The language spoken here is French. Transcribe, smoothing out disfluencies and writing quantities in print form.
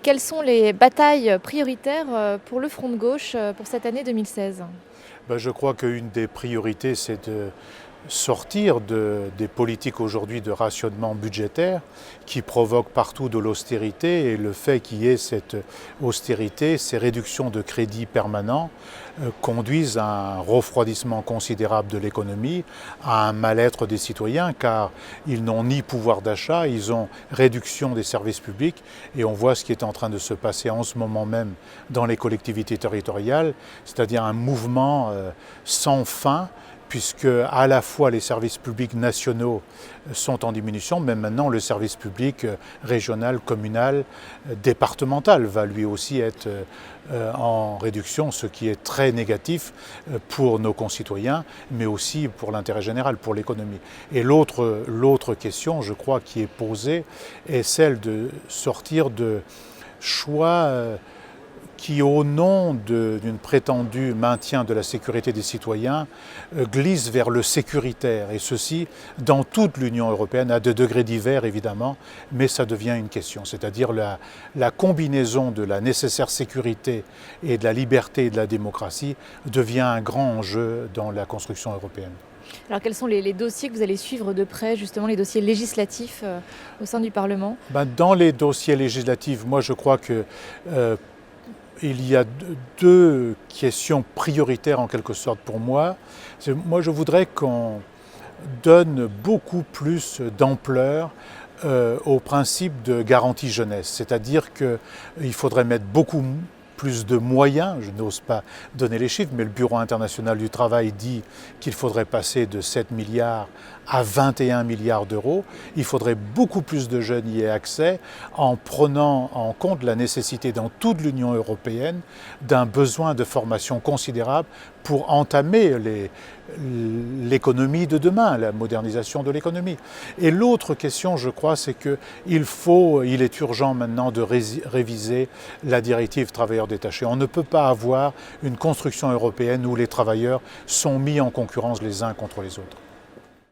Quelles sont les batailles prioritaires pour le Front de gauche pour cette année 2016? Je crois qu'une des priorités, c'est de sortir des politiques aujourd'hui de rationnement budgétaire qui provoquent partout de l'austérité, et le fait qu'il y ait cette austérité, ces réductions de crédits permanents conduisent à un refroidissement considérable de l'économie, à un mal-être des citoyens, car ils n'ont ni pouvoir d'achat, ils ont réduction des services publics, et on voit ce qui est en train de se passer en ce moment même dans les collectivités territoriales, c'est-à-dire un mouvement sans fin, puisque à la fois les services publics nationaux sont en diminution, mais maintenant le service public régional, communal, départemental va lui aussi être en réduction, ce qui est très négatif pour nos concitoyens, mais aussi pour l'intérêt général, pour l'économie. Et l'autre question, je crois, qui est posée, est celle de sortir de choix qui, au nom d'une prétendue maintien de la sécurité des citoyens, glisse vers le sécuritaire. Et ceci, dans toute l'Union européenne, à des degrés divers évidemment, mais ça devient une question. C'est-à-dire la combinaison de la nécessaire sécurité et de la liberté et de la démocratie devient un grand enjeu dans la construction européenne. Alors quels sont les dossiers que vous allez suivre de près, justement les dossiers législatifs au sein du Parlement? Dans les dossiers législatifs, moi je crois que il y a deux questions prioritaires en quelque sorte pour moi. Moi, je voudrais qu'on donne beaucoup plus d'ampleur au principe de garantie jeunesse. C'est-à-dire qu'il faudrait mettre beaucoup plus de moyens, je n'ose pas donner les chiffres, mais le Bureau international du travail dit qu'il faudrait passer de 7 milliards à 21 milliards d'euros. Il faudrait beaucoup plus de jeunes y aient accès en prenant en compte la nécessité dans toute l'Union européenne d'un besoin de formation considérable pour entamer l'économie de demain, la modernisation de l'économie. Et l'autre question, je crois, c'est qu'il est urgent maintenant de réviser la directive travailleurs détachés. On ne peut pas avoir une construction européenne où les travailleurs sont mis en concurrence les uns contre les autres.